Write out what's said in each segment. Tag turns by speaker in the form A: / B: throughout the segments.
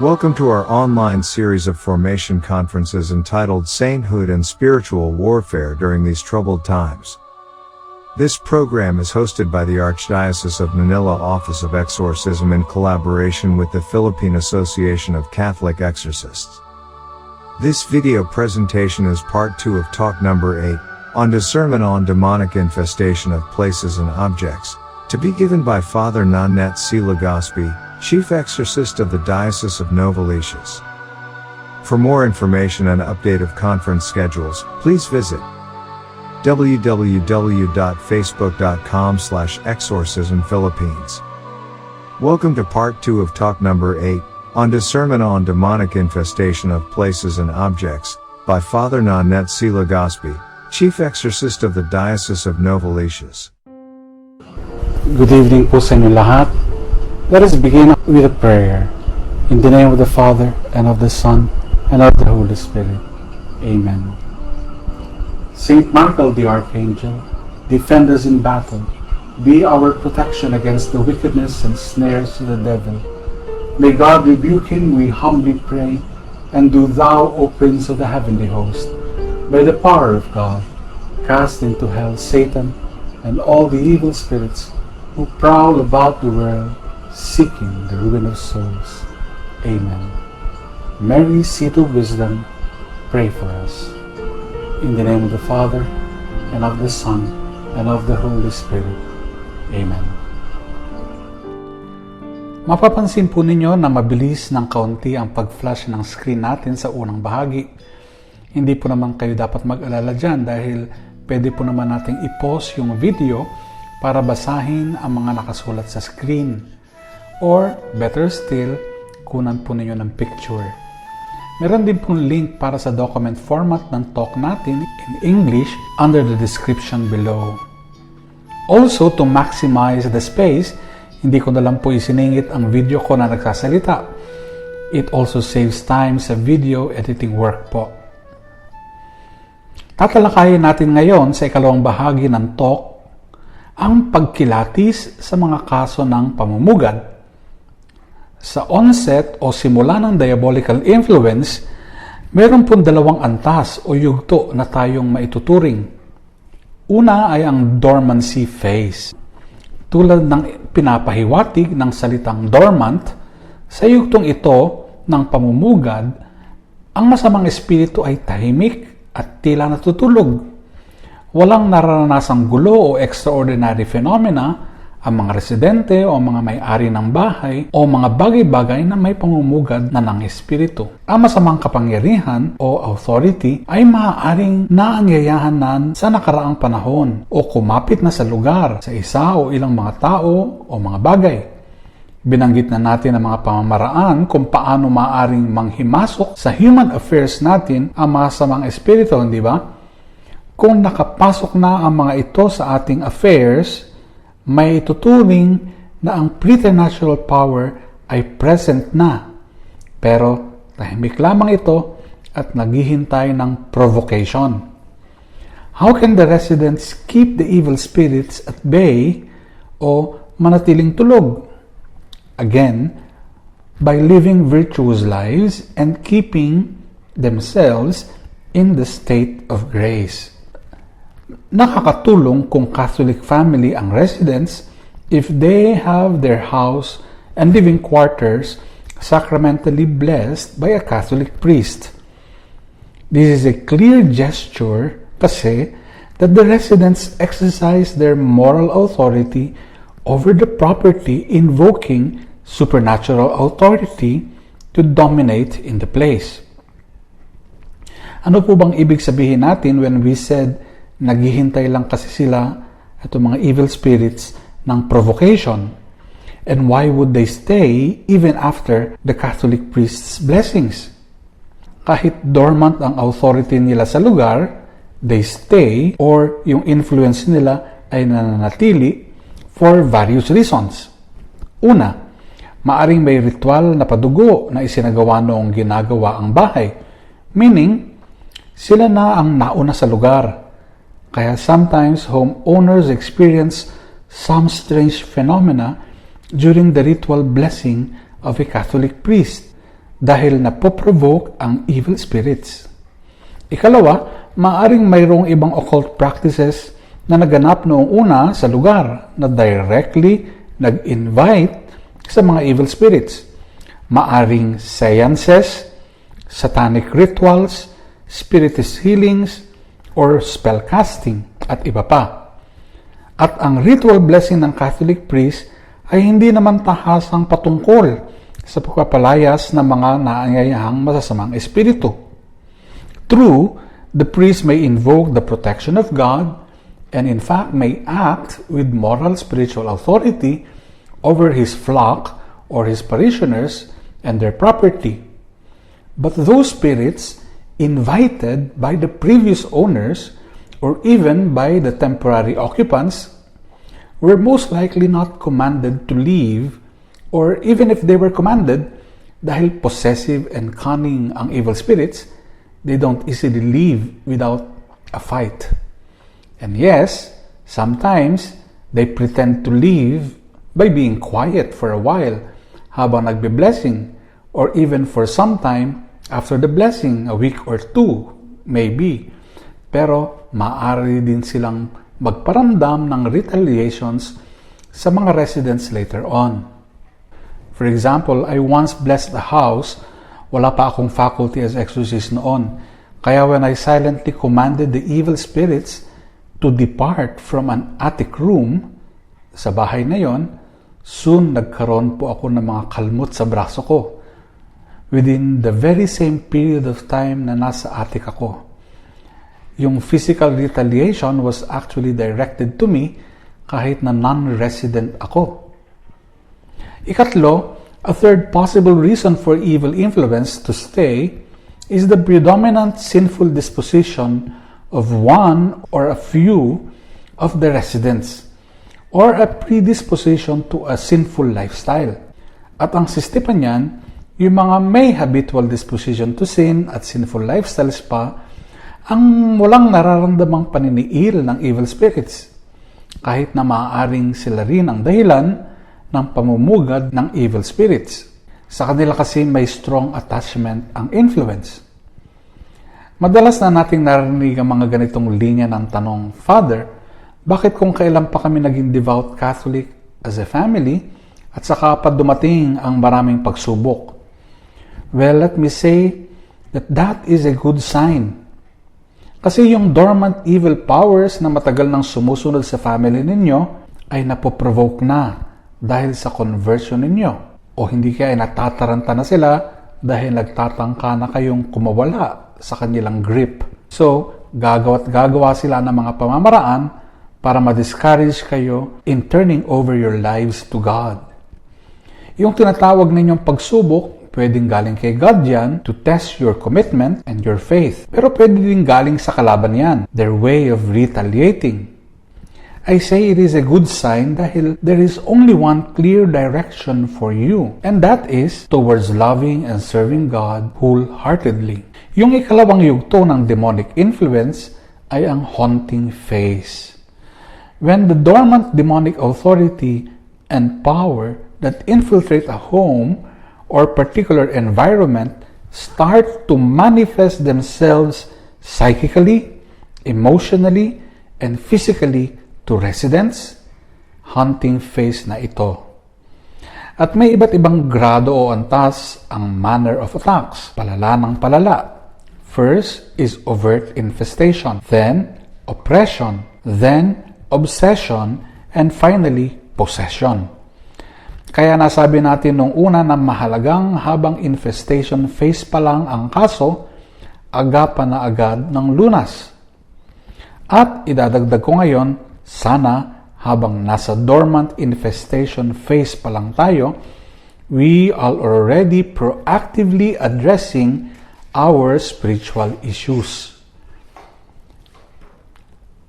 A: Welcome to our online series of formation conferences entitled Sainthood and Spiritual Warfare During These Troubled Times. This program is hosted by the Archdiocese of Manila Office of Exorcism in collaboration with the Philippine Association of Catholic Exorcists. This video presentation is part 2 of talk number 8, on Discernment on Demonic Infestation of Places and Objects, to be given by Father Nonnette C. Legaspi, Chief Exorcist of the Diocese of Novaliches. For more information and update of conference schedules, please visit www.facebook.com/exorcismphilippines. Welcome to part 2 of talk number 8, on Discernment on Demonic Infestation of Places and Objects, by Father Nonnette C. Legaspi, Chief Exorcist of the Diocese of Novaliches.
B: Good evening po sa inyo lahat. Let us begin with a prayer. In the name of the Father, and of the Son, and of the Holy Spirit. Amen. Saint Michael the Archangel, defend us in battle. Be our protection against the wickedness and snares of the devil. May God rebuke him, we humbly pray. And do thou, O Prince of the heavenly host, by the power of God, cast into hell Satan and all the evil spirits who prowl about the world, seeking the ruin of souls. Amen. Mary, seat of wisdom, pray for us. In the name of the Father, and of the Son, and of the Holy Spirit. Amen. Mapapansin po ninyo na mabilis ng kaunti ang pag-flash ng screen natin sa unang bahagi. Hindi po naman kayo dapat mag-alala dyan dahil pwede po naman nating i-pause yung video para basahin ang mga nakasulat sa screen. Or, better still, kunan po ninyo ng picture. Meron din pong link para sa document format ng talk natin in English under the description below. Also, to maximize the space, hindi ko na lang po isiningit ang video ko na nagsasalita. It also saves time sa video editing work po. Tatalakayin natin ngayon sa ikalawang bahagi ng talk ang pagkilatis sa mga kaso ng pamumugad. Sa onset o simula ng diabolical influence, meron pong dalawang antas o yugto na tayong maituturing. Una ay ang dormancy phase. Tulad ng pinapahiwatig ng salitang dormant, sa yugtong ito ng pamumugad, ang masamang espiritu ay tahimik at tila natutulog. Walang naranasang gulo o extraordinary phenomena ang mga residente o mga may-ari ng bahay o mga bagay-bagay na may pamumugad na ng espiritu. Ang masamang kapangyarihan o authority ay maaaring naangyayahanan sa nakaraang panahon o kumapit na sa lugar, sa isa o ilang mga tao o mga bagay. Binanggit na natin ang mga pamamaraan kung paano maaaring manghimasok sa human affairs natin ang masamang espiritu, hindi ba? Kung nakapasok na ang mga ito sa ating affairs, may ituturing na ang preternatural power ay present na. Pero tahimik lamang ito at naghihintay ng provocation. How can the residents keep the evil spirits at bay o manatiling tulog? Again, by living virtuous lives and keeping themselves in the state of grace. Nakakatulong kung Catholic family ang residents if they have their house and living quarters sacramentally blessed by a Catholic priest. This is a clear gesture kasi that the residents exercise their moral authority over the property, invoking supernatural authority to dominate in the place. Ano po bang ibig sabihin natin when we said naghihintay lang kasi sila, itong mga evil spirits, ng provocation? And why would they stay even after the Catholic priest's blessings? Kahit dormant ang authority nila sa lugar, they stay or yung influence nila ay nananatili for various reasons. Una, maaring may ritual na padugo na isinagawa noong ginagawa ang bahay, meaning sila na ang nauna sa lugar. Kaya sometimes homeowners experience some strange phenomena during the ritual blessing of a Catholic priest. dahil napoprovoke ang evil spirits. Ikalawa, maaring mayroong ibang occult practices na naganap noong una sa lugar na directly nag-invite sa mga evil spirits. Maaring seances, satanic rituals, spiritist healings, or spell casting, at iba pa. At ang ritual blessing ng Catholic priest ay hindi naman tahasang patungkol sa pagpapalayas ng mga naanyayahang masasamang espiritu. True, the priest may invoke the protection of God and in fact may act with moral spiritual authority over his flock or his parishioners and their property. But those spirits invited by the previous owners or even by the temporary occupants were most likely not commanded to leave, or even if they were commanded, dahil possessive and cunning ang evil spirits, they don't easily leave without a fight. And yes, sometimes they pretend to leave by being quiet for a while habang nagbe-blessing, or even for some time after the blessing, a week or two, maybe. Pero maaari din silang magparamdam ng retaliations sa mga residents later on. For example, I once blessed a house. Wala pa akong faculty as exorcist noon. Kaya when I silently commanded the evil spirits to depart from an attic room sa bahay na yon, soon nagkaroon po ako ng mga kalmot sa braso ko. Within the very same period of time na nasa attic ako. Yung physical retaliation was actually directed to me kahit na non-resident ako. Ikatlo, a third possible reason for evil influence to stay is the predominant sinful disposition of one or a few of the residents, or a predisposition to a sinful lifestyle. At ang sistema niyan, yung mga may habitual disposition to sin at sinful lifestyles pa, ang walang nararamdamang paniniil ng evil spirits, kahit na maaaring sila rin ang dahilan ng pamumugad ng evil spirits. Sa kanila kasi may strong attachment ang influence. Madalas na nating narinig ang mga ganitong linya ng tanong, Father, bakit kung kailan pa kami naging devout Catholic as a family at saka pa dumating ang maraming pagsubok? Well, let me say that is a good sign. Kasi yung dormant evil powers na matagal nang sumusunod sa family ninyo ay napoprovoke na dahil sa conversion ninyo. O hindi kaya natataranta na sila dahil nagtatangka na kayong kumawala sa kanilang grip. So, gagawa sila ng mga pamamaraan para ma-discourage kayo in turning over your lives to God. Yung tinatawag ninyong pagsubok, pwedeng galing kay God yan to test your commitment and your faith. Pero pwede din galing sa kalaban yan, their way of retaliating. I say it is a good sign dahil there is only one clear direction for you, and that is towards loving and serving God wholeheartedly. Yung ikalawang yugto ng demonic influence ay ang haunting phase. When the dormant demonic authority and power that infiltrate a home or particular environment start to manifest themselves psychically, emotionally, and physically to residents, haunting phase na ito. At may iba't ibang grado o antas ang manner of attacks, palala ng palala. First is overt infestation, then oppression, then obsession, and finally possession. Kaya nasabi natin nung una na mahalagang habang infestation phase pa lang ang kaso, agapan na agad ng lunas. At idadagdag ko ngayon, sana habang nasa dormant infestation phase pa lang tayo, we are already proactively addressing our spiritual issues.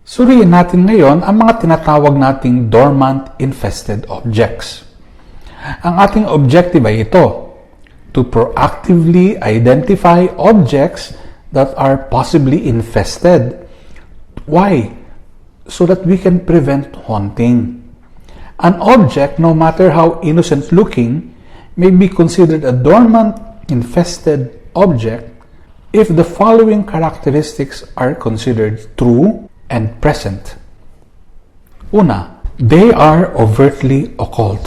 B: Suriin natin ngayon ang mga tinatawag nating dormant infested objects. Ang ating objective ay ito, to proactively identify objects that are possibly infested. Why? So that we can prevent haunting. An object, no matter how innocent looking, may be considered a dormant infested object if the following characteristics are considered true and present. Una, they are overtly occult.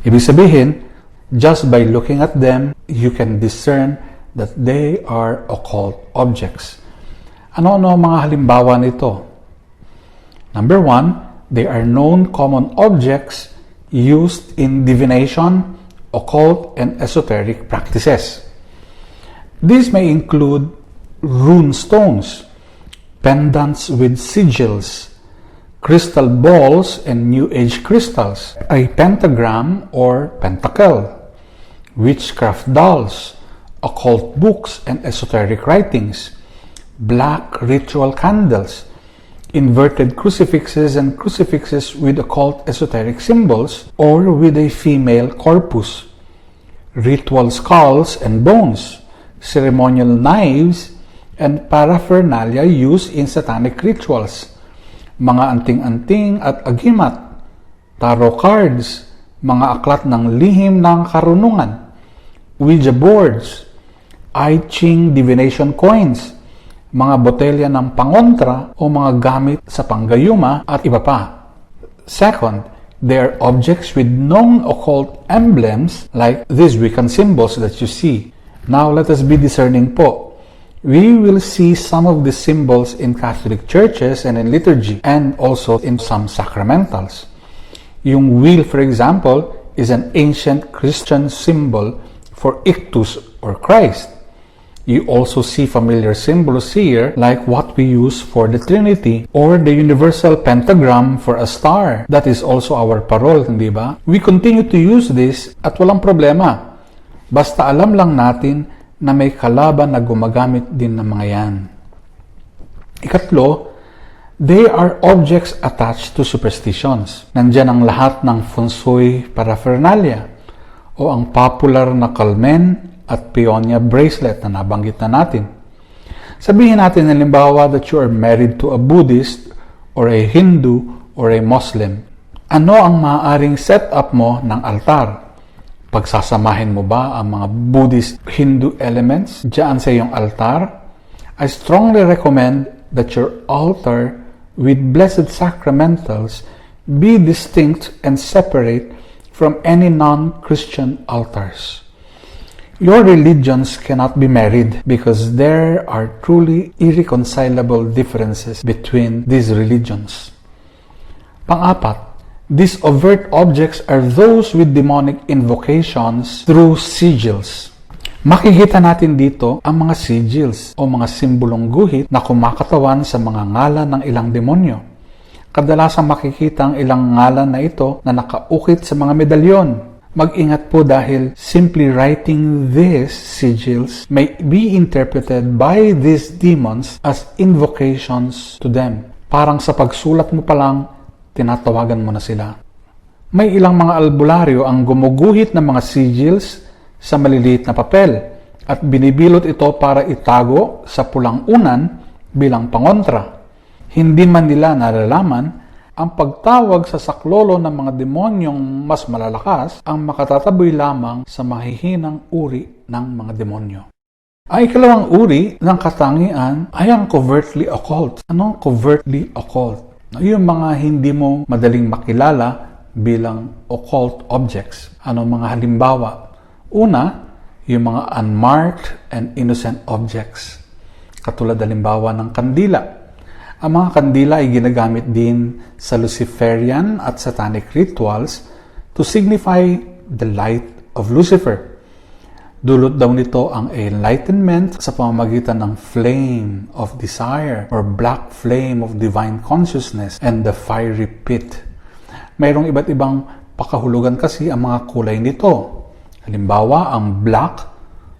B: Ibig sabihin, just by looking at them, you can discern that they are occult objects. Ano-ano mga halimbawa nito? Number 1, they are known common objects used in divination, occult, and esoteric practices. These may include rune stones, pendants with sigils, crystal balls and New Age crystals, a pentagram or pentacle, witchcraft dolls, occult books and esoteric writings, black ritual candles, inverted crucifixes and crucifixes with occult esoteric symbols or with a female corpus, ritual skulls and bones, ceremonial knives, and paraphernalia used in satanic rituals, mga anting-anting at agimat, tarot cards, mga aklat ng lihim ng karunungan, Ouija boards, I Ching divination coins, mga botelya ng pangontra o mga gamit sa panggayuma at iba pa. Second, they are objects with known occult emblems like these Wiccan symbols that you see. Now, let us be discerning po. We will see some of these symbols in Catholic churches and in liturgy and also in some sacramentals. Yung wheel, for example, is an ancient Christian symbol for ictus or Christ. You also see familiar symbols here like what we use for the Trinity or the universal pentagram for a star. That is also our parol, hindi ba? We continue to use this at walang problema. Basta alam lang natin na may kalaban na gumagamit din ng mga yan. Ikatlo, they are objects attached to superstitions. Nandyan ang lahat ng feng shui paraphernalia o ang popular na kalmen at peonia bracelet na nabanggit na natin. Sabihin natin halimbawa that you are married to a Buddhist or a Hindu or a Muslim. Ano ang maaaring setup mo ng altar? Pagsasamahin mo ba ang mga Buddhist Hindu elements diyan sa iyong altar? I strongly recommend that your altar with blessed sacramentals be distinct and separate from any non-Christian altars. Your religions cannot be married because there are truly irreconcilable differences between these religions. Pang-apat, these overt objects are those with demonic invocations through sigils. Makikita natin dito ang mga sigils o mga simbolong guhit na kumakatawan sa mga ngalan ng ilang demonyo. Kadalasang makikita ang ilang ngalan na ito na nakaukit sa mga medalyon. Mag-ingat po dahil simply writing these sigils may be interpreted by these demons as invocations to them. Parang sa pagsulat mo pa lang, tinatawagan mo na sila. May ilang mga albularyo ang gumuguhit ng mga sigils sa maliliit na papel at binibilot ito para itago sa pulang unan bilang pangontra. Hindi man nila nalalaman ang pagtawag sa saklolo ng mga demonyong mas malalakas ang makatataboy lamang sa mahihinang uri ng mga demonyo. Ang ikalawang uri ng katangian ay ang covertly occult. Anong covertly occult? Yung mga hindi mo madaling makilala bilang occult objects. Ano mga halimbawa? Una, yung mga unmarked and innocent objects. Katulad halimbawa ng kandila. Ang mga kandila ay ginagamit din sa Luciferian at satanic rituals to signify the light of Lucifer. Dulot daw nito ang enlightenment sa pamamagitan ng flame of desire or black flame of divine consciousness and the fiery pit. Mayroong iba't ibang pakahulugan kasi ang mga kulay nito. Halimbawa, ang black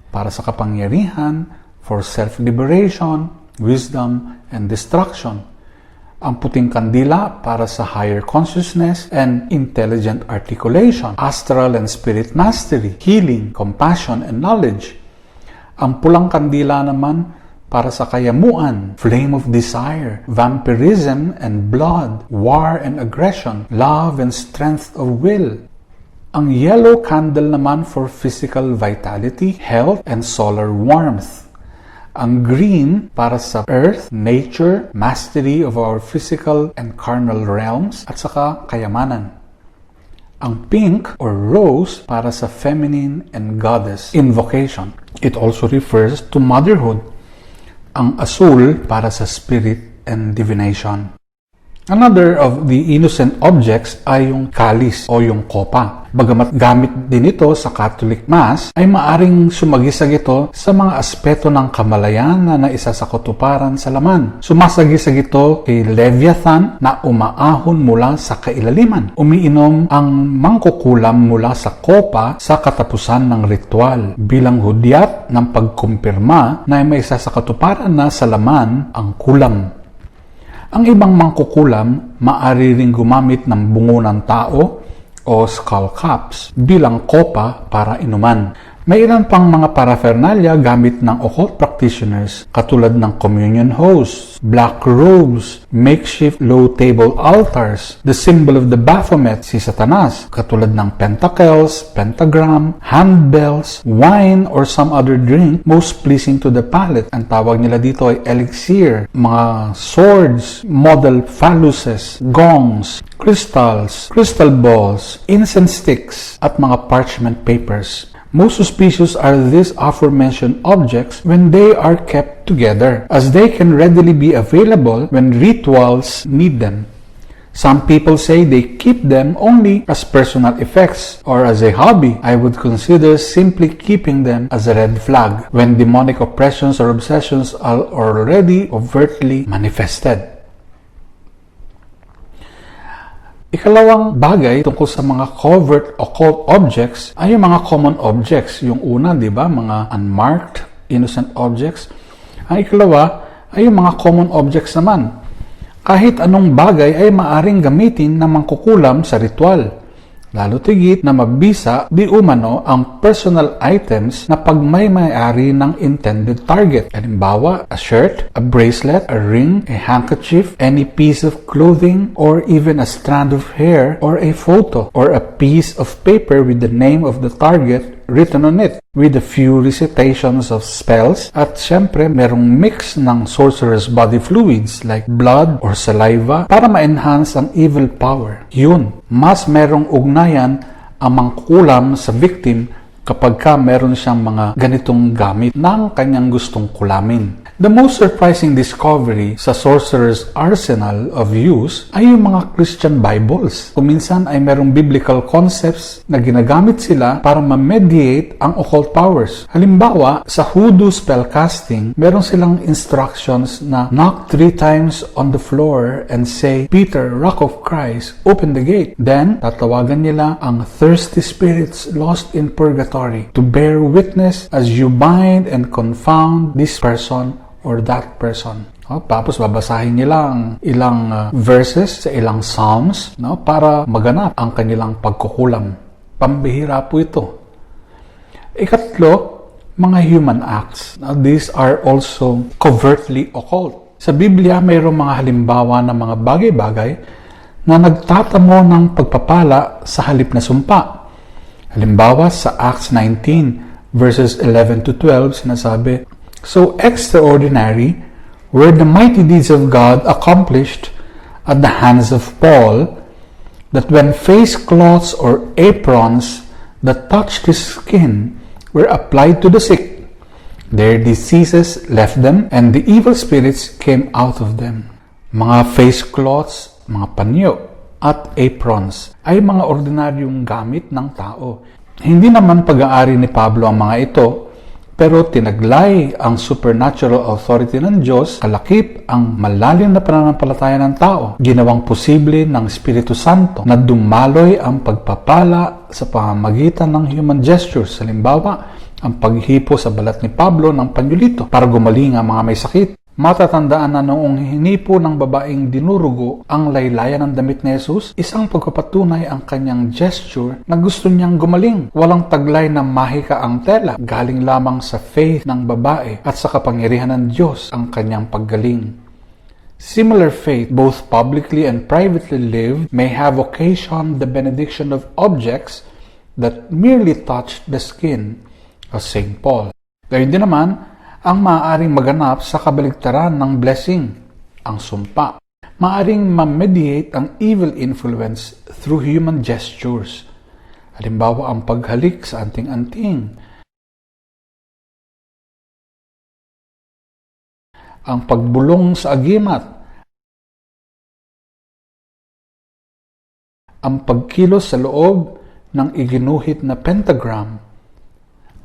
B: para sa kapangyarihan, for self-liberation, wisdom, and destruction. Ang puting kandila para sa higher consciousness and intelligent articulation, astral and spirit mastery, healing, compassion, and knowledge. Ang pulang kandila naman para sa kayamuan, flame of desire, vampirism and blood, war and aggression, love and strength of will. Ang yellow candle naman for physical vitality, health, and solar warmth. Ang green para sa earth, nature, mastery of our physical and carnal realms, at saka kayamanan. Ang pink or rose para sa feminine and goddess invocation. It also refers to motherhood. Ang asul para sa spirit and divination. Another of the innocent objects ay yung kalis o yung kopa. Bagamat gamit din ito sa Catholic Mass, ay maaring sumagisag ito sa mga aspeto ng kamalayan na naisa sa katuparan sa laman. Sumasagisag ito kay Leviathan na umaahon mula sa kailaliman. Umiinom ang mangkukulam mula sa kopa sa katapusan ng ritual bilang hudyat ng pagkumpirma na may isa sa katuparan na sa laman ang kulam. Ang ibang mangkukulam maaari ring gumamit ng bungo ng tao o skull caps bilang kopa para inuman. May ilan pang mga paraphernalia gamit ng occult practitioners katulad ng communion hosts, black robes, makeshift low table altars, the symbol of the Baphomet, si Satanas, katulad ng pentacles, pentagram, handbells, wine, or some other drink most pleasing to the palate. Ang tawag nila dito ay elixir, mga swords, model phalluses, gongs, crystals, crystal balls, incense sticks, at mga parchment papers. Most suspicious are these aforementioned objects when they are kept together, as they can readily be available when rituals need them. Some people say they keep them only as personal effects or as a hobby. I would consider simply keeping them as a red flag when demonic oppressions or obsessions are already overtly manifested. Ikalawang bagay tungkol sa mga covert occult objects ay yung mga common objects. Yung una, di ba, mga unmarked, innocent objects. Ang ikalawa ay yung mga common objects naman. Kahit anong bagay ay maaring gamitin na mangkukulam sa ritual. Lalo tigit na mabisa di umano ang personal items na pagmay-may-ari ng intended target. Halimbawa, a shirt, a bracelet, a ring, a handkerchief, any piece of clothing, or even a strand of hair, or a photo, or a piece of paper with the name of the target written on it, with a few recitations of spells, at syempre merong mix ng sorcerer's body fluids like blood or saliva para ma-enhance ang evil power. Yun, mas merong ugnayan ang mangkukulam sa victim kapag ka meron siyang mga ganitong gamit ng kanyang gustong kulamin. The most surprising discovery sa sorcerer's arsenal of use ay yung mga Christian Bibles. Kuminsan ay merong biblical concepts na ginagamit sila para ma-mediate ang occult powers. Halimbawa, sa hoodoo spellcasting, meron silang instructions na knock 3 times on the floor and say, "Peter, Rock of Christ, open the gate." Then, tatawagan nila ang thirsty spirits lost in purgatory to bear witness as you bind and confound this person or that person. Tapos babasahin nila ang ilang verses sa ilang psalms para maganap ang kanilang pagkukulam. Pambihira po ito. Ikatlo, mga human acts. Now, these are also covertly occult. Sa Biblia, mayroong mga halimbawa ng mga bagay-bagay na nagtatamo ng pagpapala sa halip na sumpa. Halimbawa, sa Acts 19, verses 11 to 12, sinasabi, "So extraordinary were the mighty deeds of God accomplished at the hands of Paul, that when face cloths or aprons that touched his skin were applied to the sick, their diseases left them, and the evil spirits came out of them." Mga face cloths, mga panyo, at aprons ay mga ordinaryong gamit ng tao. Hindi naman pag-aari ni Pablo ang mga ito, pero tinaglay ang supernatural authority ng Diyos, kalakip ang malalim na pananampalataya ng tao. Ginawang posible ng Espiritu Santo na dumaloy ang pagpapala sa pamamagitan ng human gestures. Halimbawa, ang paghipo sa balat ni Pablo ng panyulito para gumaling ang mga may sakit. Matatandaan na noong hinipo ng babaeng dinurugo ang laylayan ng damit ni Jesus, isang pagpapatunay ang kanyang gesture na gusto niyang gumaling. Walang taglay na mahika ang tela, galing lamang sa faith ng babae at sa kapangyarihan ng Diyos ang kanyang paggaling. Similar faith, both publicly and privately lived, may have occasioned the benediction of objects that merely touched the skin of St. Paul. Gayun din naman, ang maaaring maganap sa kabaligtaran ng blessing, ang sumpa. Maaaring ma-mediate ang evil influence through human gestures. Halimbawa, ang paghalik sa anting-anting, ang pagbulong sa agimat, ang pagkilos sa loob ng iginuhit na pentagram.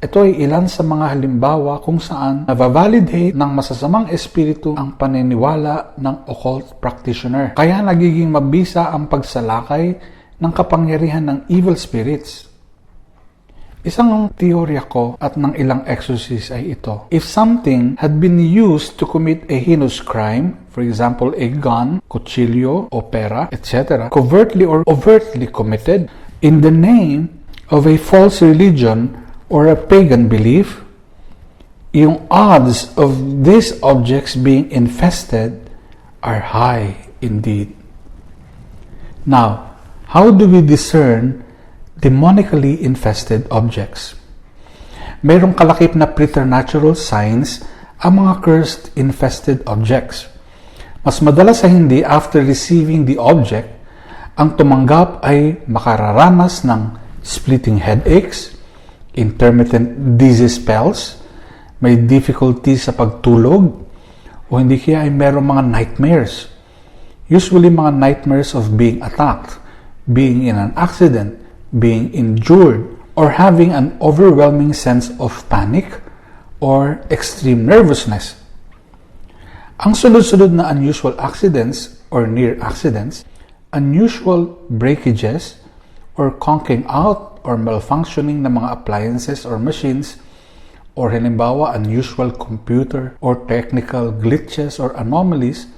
B: Ito ay ilan sa mga halimbawa kung saan nabavalidate ng masasamang espiritu ang paniniwala ng occult practitioner. Kaya nagiging mabisa ang pagsalakay ng kapangyarihan ng evil spirits. Isang teorya ko at ng ilang exorcists ay ito. If something had been used to commit a heinous crime, for example, a gun, kutsilyo, o pera, etc., covertly or overtly committed in the name of a false religion or a pagan belief, yung odds of these objects being infested are high indeed. Now, how do we discern demonically infested objects? Mayroong kalakip na preternatural signs ang mga cursed infested objects. Mas madalas sa hindi after receiving the object, ang tumanggap ay makararanas ng splitting headaches, intermittent dizzy spells, may difficulty sa pagtulog, o hindi kaya ay mayroong mga nightmares. Usually mga nightmares of being attacked, being in an accident, being injured, or having an overwhelming sense of panic or extreme nervousness. Ang sunod-sunod na unusual accidents or near accidents, unusual breakages, or conking out or malfunctioning ng mga appliances or machines, or halimbawa unusual computer or technical glitches or anomalies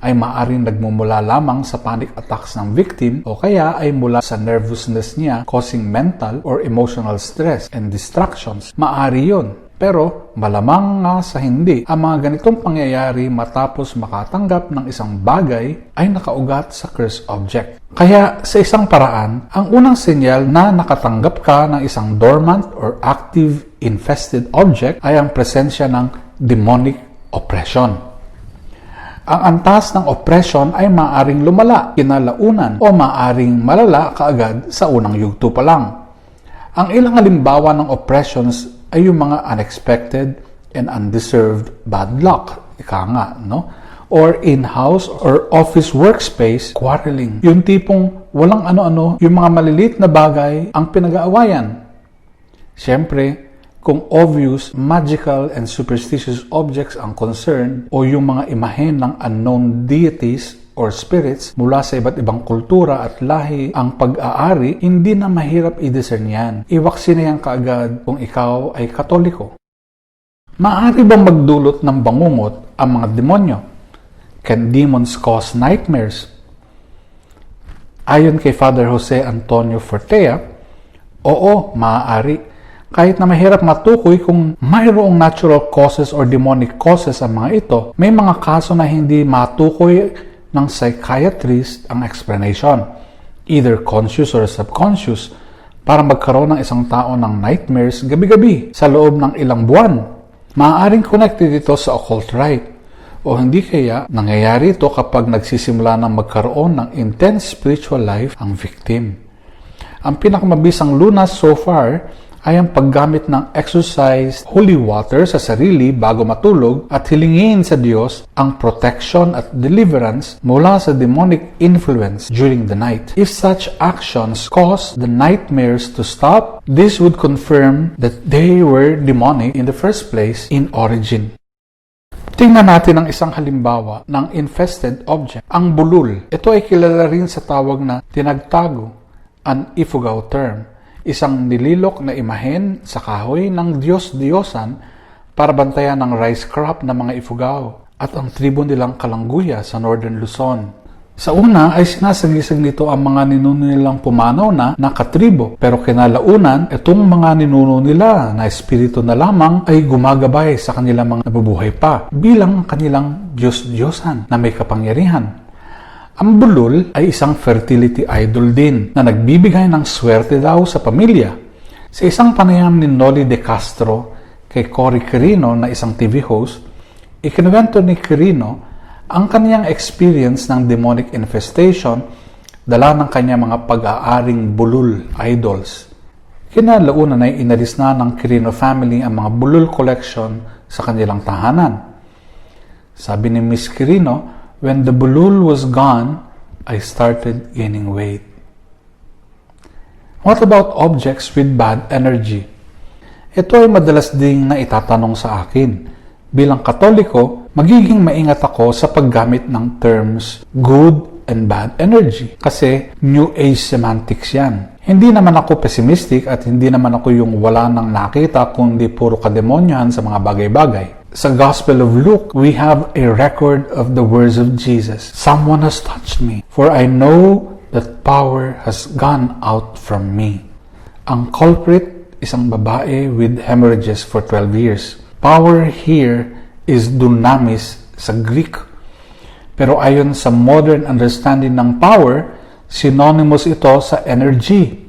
B: ay maaaring nagmumula lamang sa panic attacks ng victim o kaya ay mula sa nervousness niya causing mental or emotional stress and distractions. Maaari yun. Pero malamang nga sa hindi, ang mga ganitong pangyayari matapos makatanggap ng isang bagay ay nakaugat sa cursed object. Kaya sa isang paraan, ang unang senyal na nakatanggap ka ng isang dormant or active infested object ay ang presensya ng demonic oppression. Ang antas ng oppression ay maaaring lumala kinalaunan o maaaring malala kaagad sa unang yugto pa lang. Ang ilang halimbawa ng oppressions ay yung mga unexpected and undeserved bad luck, ika nga, no? Or in-house or office workspace quarreling. Yung tipong walang ano-ano, yung mga maliliit na bagay ang pinag-aawayan. Siyempre, kung obvious, magical and superstitious objects ang concern o yung mga imahen ng unknown deities or spirits mula sa iba't ibang kultura at lahi ang pag-aari, hindi na mahirap i-discern yan. Iwaksi na yan kaagad kung ikaw ay Katoliko. Maaari bang magdulot ng bangungot ang mga demonyo? Can demons cause nightmares? Ayon kay Father Jose Antonio Fortea, oo, maaari. Kahit na mahirap matukoy kung mayroong natural causes or demonic causes ang mga ito, may mga kaso na hindi matukoy ng psychiatrist ang explanation, either conscious or subconscious, para magkaroon ng isang tao ng nightmares gabi-gabi sa loob ng ilang buwan. Maaaring connected ito sa occult rite, o hindi kaya nangyayari ito kapag nagsisimula ng magkaroon ng intense spiritual life ang victim. Ang pinakamabisang lunas so far ay ang paggamit ng exorcised holy water sa sarili bago matulog at hilingin sa Diyos ang protection at deliverance mula sa demonic influence during the night. If such actions cause the nightmares to stop, this would confirm that they were demonic in the first place in origin. Tingnan natin ang isang halimbawa ng infested object, ang bulul. Ito ay kilala rin sa tawag na tinagtago, an ifugao term. Isang nililok na imahen sa kahoy ng Diyos-Diyosan para bantayan ng rice crop ng mga Ifugao at ang tribo nilang Kalangguya sa Northern Luzon. Sa una ay sinasagisag nito ang mga ninuno nilang pumanaw na katribo, pero kinalaunan itong mga ninuno nila na espiritu na lamang ay gumagabay sa kanilang mga nabubuhay pa bilang kanilang Diyos-Diyosan na may kapangyarihan. Ang bulol ay isang fertility idol din na nagbibigay ng swerte daw sa pamilya. Sa isang panayam ni Noli De Castro kay Cory Quirino na isang TV host, ikinuwento ni Quirino ang kaniyang experience ng demonic infestation dala ng kanyang mga pag-aaring bulol idols. Kinalaunan ay inalis na ng Quirino family ang mga bulol collection sa kanilang tahanan. Sabi ni Miss Quirino, "When the bulol was gone, I started gaining weight." What about objects with bad energy? Ito ay madalas ding naitatanong sa akin. Bilang Katoliko, magiging maingat ako sa paggamit ng terms good and bad energy kasi New Age semantics yan. Hindi naman ako pessimistic at hindi naman ako yung wala nang nakita kundi puro kademonyohan sa mga bagay-bagay. Sa Gospel of Luke, we have a record of the words of Jesus. "Someone has touched me, for I know that power has gone out from me." Ang culprit, isang babae with hemorrhages for 12 years. Power here is dunamis sa Greek. Pero ayon sa modern understanding ng power, synonymous ito sa energy.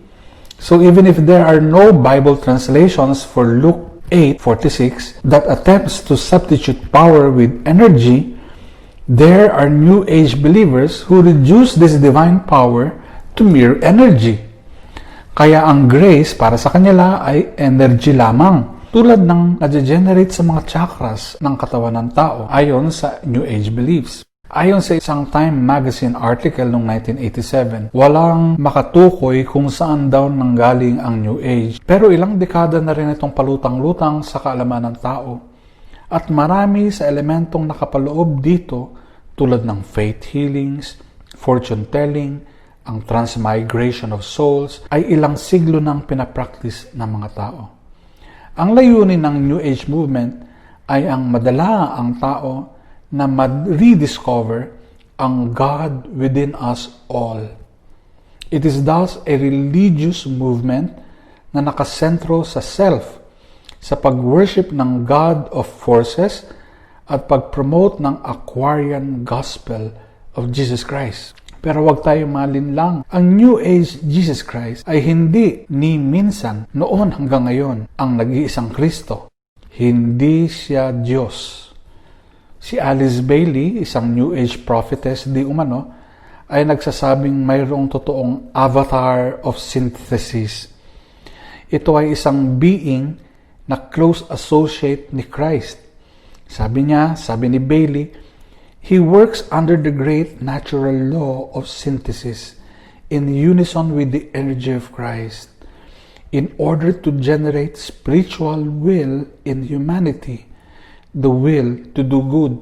B: So even if there are no Bible translations for Luke 8:46 that attempts to substitute power with energy, there are New Age believers who reduce this divine power to mere energy. Kaya ang grace para sa kanila ay energy lamang, tulad ng nage-generate sa mga chakras ng katawan ng tao ayon sa New Age beliefs. Ayon sa isang Time Magazine article noong 1987, walang makatukoy kung saan daw nanggaling ang New Age. Pero ilang dekada na rin itong palutang-lutang sa kaalaman ng tao. At marami sa elementong nakapaloob dito tulad ng faith healings, fortune telling, ang transmigration of souls ay ilang siglo nang pinapractice ng mga tao. Ang layunin ng New Age movement ay ang madala ang tao na ma-rediscover ang God within us all. It is thus a religious movement na nakasentro sa self, sa pag-worship ng God of forces at pag-promote ng Aquarian Gospel of Jesus Christ. Pero wag tayo malinlang. Ang New Age Jesus Christ ay hindi ni minsan, noon hanggang ngayon, ang nag-iisang Kristo. Hindi siya Diyos. Si Alice Bailey, isang New Age prophetess di umano, ay nagsasabing mayroong totoong avatar of synthesis. Ito ay isang being na close associate ni Christ. Sabi ni Bailey, he works under the great natural law of synthesis in unison with the energy of Christ in order to generate spiritual will in humanity, the will to do good.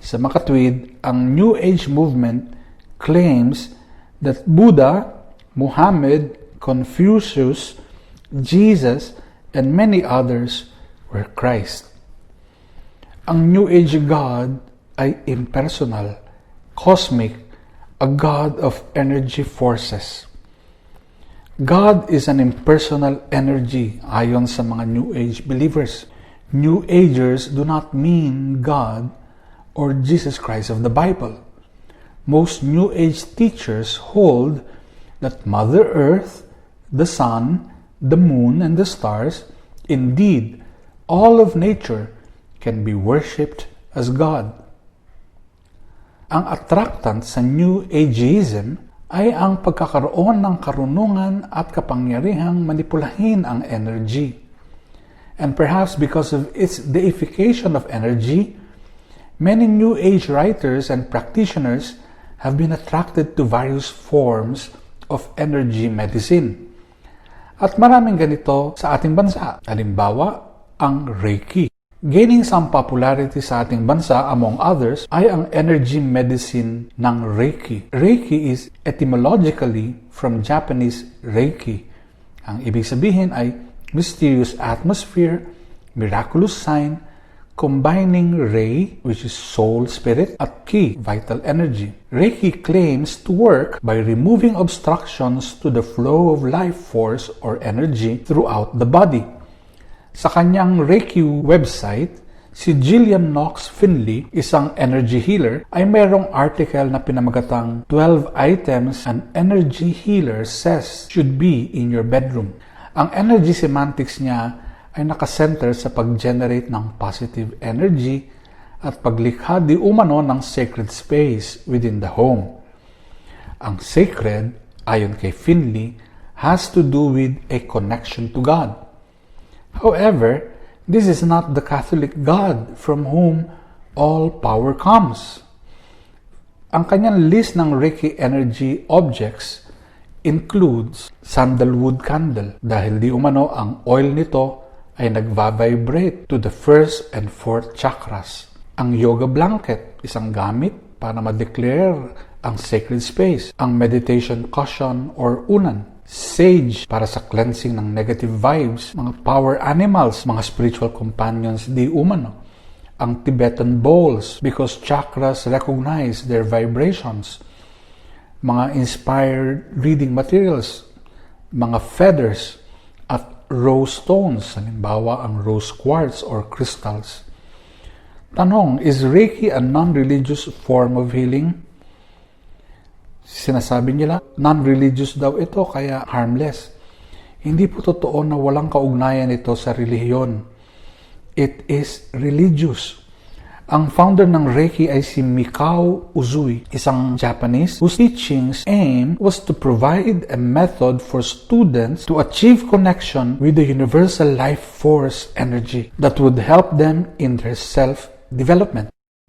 B: Sa makatwid, ang New Age movement claims that Buddha, Muhammad, Confucius, Jesus, and many others were Christ. Ang New Age God ay impersonal, cosmic, a God of energy forces. God is an impersonal energy ayon sa mga New Age believers. New Agers do not mean God or Jesus Christ of the Bible. Most New Age teachers hold that Mother Earth, the sun, the moon, and the stars, indeed, all of nature, can be worshipped as God. Ang attractant sa New Ageism ay ang pagkakaroon ng karunungan at kapangyarihang manipulahin ang energy. And perhaps because of its deification of energy, many New Age writers and practitioners have been attracted to various forms of energy medicine. At maraming ganito sa ating bansa. Halimbawa, ang Reiki. Gaining some popularity sa ating bansa, among others, ay ang energy medicine ng Reiki. Reiki is etymologically from Japanese Reiki. Ang ibig sabihin ay mysterious atmosphere, miraculous sign, combining Rei, which is soul spirit, at Ki, vital energy. Reiki claims to work by removing obstructions to the flow of life force or energy throughout the body. Sa kanyang Reiki website, Si Gillian Knox Finley, isang energy healer, ay mayroong article na pinamagatang 12 items an energy healer says should be in your bedroom. Ang energy semantics niya ay nakasenter sa pag-generate ng positive energy at paglikha di umano ng sacred space within the home. Ang sacred, ayon kay Finley, has to do with a connection to God. However, this is not the Catholic God from whom all power comes. Ang kanyang list ng Reiki energy objects includes sandalwood candle dahil di umano ang oil nito ay nagva-vibrate to the first and fourth chakras. Ang yoga blanket, isang gamit para ma-declare ang sacred space. Ang meditation cushion or unan. Sage para sa cleansing ng negative vibes, mga power animals, mga spiritual companions di umano. Ang Tibetan bowls because chakras recognize their vibrations. Mga inspired reading materials, mga feathers, at rose stones, halimbawa ang rose quartz or crystals. Tanong, is Reiki a non-religious form of healing? Sinasabi nila, non-religious daw ito, kaya harmless. Hindi po totoo na walang kaugnayan ito sa relihiyon. It is religious. Ang founder ng Reiki ay si Mikao Uzui, isang Japanese whose teachings aim was to provide a method for students to achieve connection with the universal life force energy that would help them in their self-development.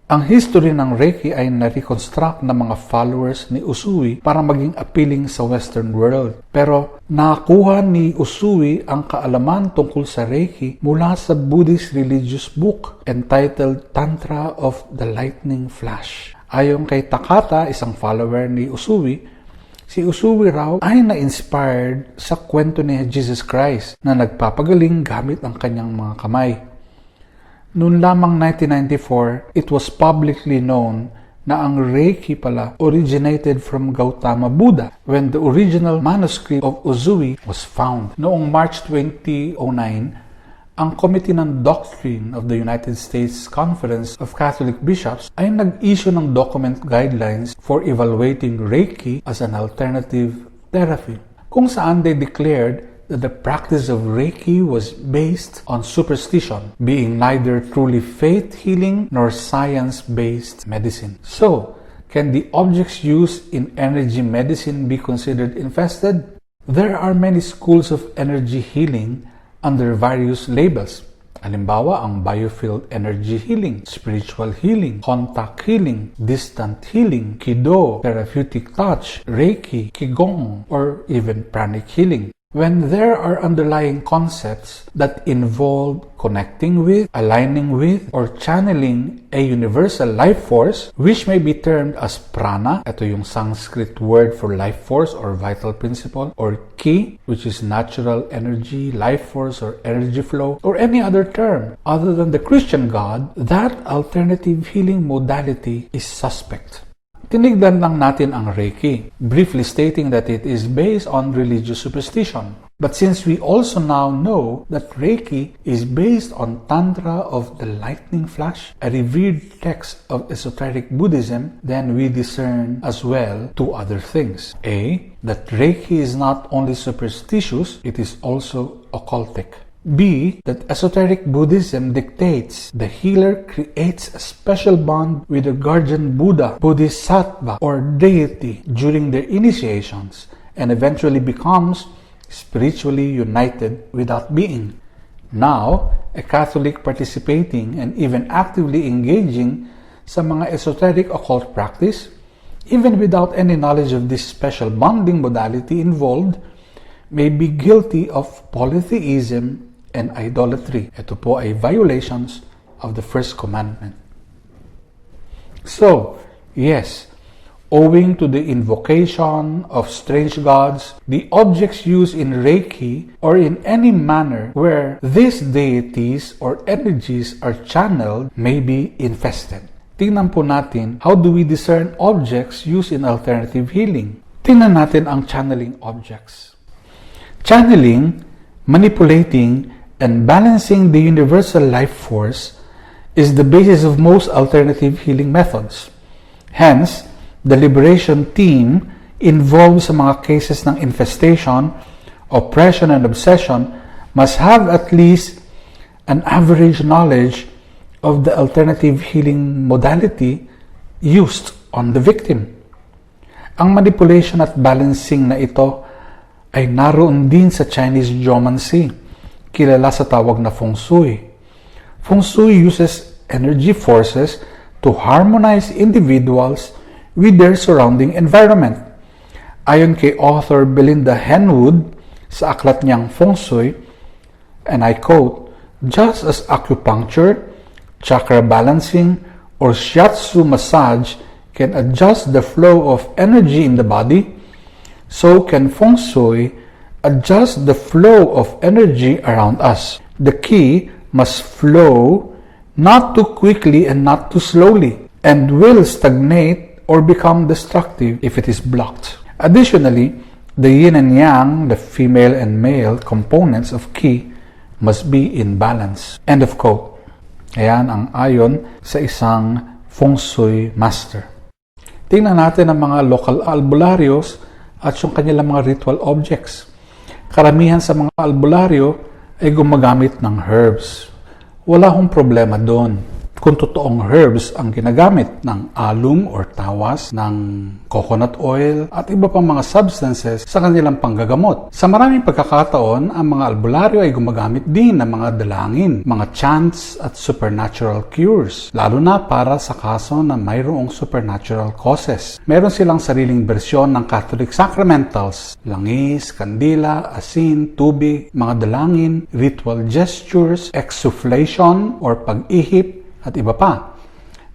B: Ang history ng Reiki ay na-reconstruct ng mga followers ni Usui para maging appealing sa Western world. Pero nakuha ni Usui ang kaalaman tungkol sa Reiki mula sa Buddhist religious book entitled Tantra of the Lightning Flash. Ayon kay Takata, isang follower ni Usui, si Usui raw ay na-inspired sa kwento ni Jesus Christ na nagpapagaling gamit ang kanyang mga kamay. Noon lamang 1994, it was publicly known na ang Reiki pala originated from Gautama Buddha when the original manuscript of Uzui was found. Noong March 2009, ang Committee ng Doctrine of the United States Conference of Catholic Bishops ay nag-issue ng document guidelines for evaluating Reiki as an alternative therapy, kung saan they declared that the practice of Reiki was based on superstition, being neither truly faith healing nor science-based medicine. So, can the objects used in energy medicine be considered infested? There are many schools of energy healing under various labels. Halimbawa, ang biofield energy healing, spiritual healing, contact healing, distant healing, Kido, therapeutic touch, Reiki, Qigong, or even pranic healing. When there are underlying concepts that involve connecting with, aligning with, or channeling a universal life force, which may be termed as prana, ito yung Sanskrit word for life force or vital principle, or ki, which is natural energy, life force, or energy flow, or any other term other than the Christian God, that alternative healing modality is suspect. Tinignan lang natin ang Reiki, briefly stating that it is based on religious superstition. But since we also now know that Reiki is based on Tantra of the Lightning Flash, a revered text of esoteric Buddhism, then we discern as well two other things. A, that Reiki is not only superstitious, it is also occultic. B, that esoteric Buddhism dictates the healer creates a special bond with the guardian Buddha, Bodhisattva, or deity during their initiations and eventually becomes spiritually united without being. Now, a Catholic participating and even actively engaging sa mga esoteric occult practice, even without any knowledge of this special bonding modality involved, may be guilty of polytheism and idolatry. Ito po ay violations of the first commandment. So, yes, owing to the invocation of strange gods, the objects used in Reiki or in any manner where these deities or energies are channeled may be infested. Tingnan po natin, how do we discern objects used in alternative healing? Tingnan natin ang channeling objects. Channeling, manipulating, and balancing the universal life force is the basis of most alternative healing methods. Hence, the liberation team involved sa mga cases ng infestation, oppression, and obsession must have at least an average knowledge of the alternative healing modality used on the victim. Ang manipulation at balancing na ito ay naroon din sa Chinese geomancy, kilala sa tawag na feng shui. Feng shui uses energy forces to harmonize individuals with their surrounding environment. Ayon kay author Belinda Henwood sa aklat niyang Feng Shui, and I quote, "Just as acupuncture, chakra balancing, or shiatsu massage can adjust the flow of energy in the body, so can Feng Shui adjust the flow of energy around us. The qi must flow not too quickly and not too slowly, and will stagnate or become destructive if it is blocked. Additionally, the yin and yang, the female and male components of qi, must be in balance." End of quote. Ayan ang ayon sa isang Feng Shui master. Tingnan natin ang mga local albularyos at yung kanilang mga ritual objects. Karamihan sa mga albularyo ay gumagamit ng herbs. Wala hong problema doon. Kung totoong herbs ang ginagamit ng alum or tawas, ng coconut oil at iba pang mga substances sa kanilang panggagamot. Sa maraming pagkakataon, ang mga albularyo ay gumagamit din ng mga dalangin, mga chants at supernatural cures, lalo na para sa kaso na mayroong supernatural causes. Meron silang sariling bersyon ng Catholic sacramentals, langis, kandila, asin, tubig, mga dalangin, ritual gestures, exsufflation or pag-ihip, at iba pa.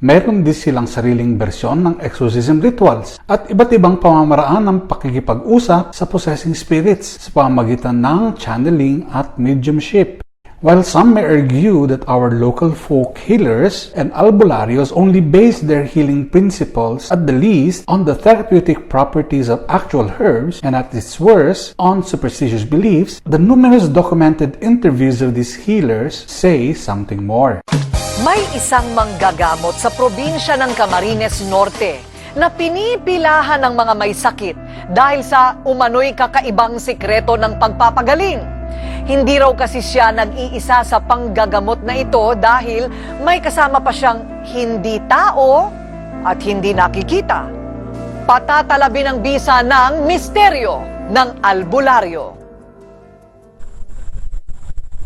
B: Meron din silang sariling bersyon ng exorcism rituals at iba't ibang pamamaraan ng pakikipag-usap sa possessing spirits sa pamamagitan ng channeling at mediumship. While some may argue that our local folk healers and albularios only base their healing principles at the least on the therapeutic properties of actual herbs and at its worst on superstitious beliefs, the numerous documented interviews of these healers say something more.
C: May isang manggagamot sa probinsya ng Camarines Norte na pinipilahan ng mga may sakit dahil sa umano'y kakaibang sikreto ng pagpapagaling. Hindi raw kasi siya nag-iisa sa panggagamot na ito dahil may kasama pa siyang hindi tao at hindi nakikita. Patatalabi ng bisa ng misteryo ng albularyo.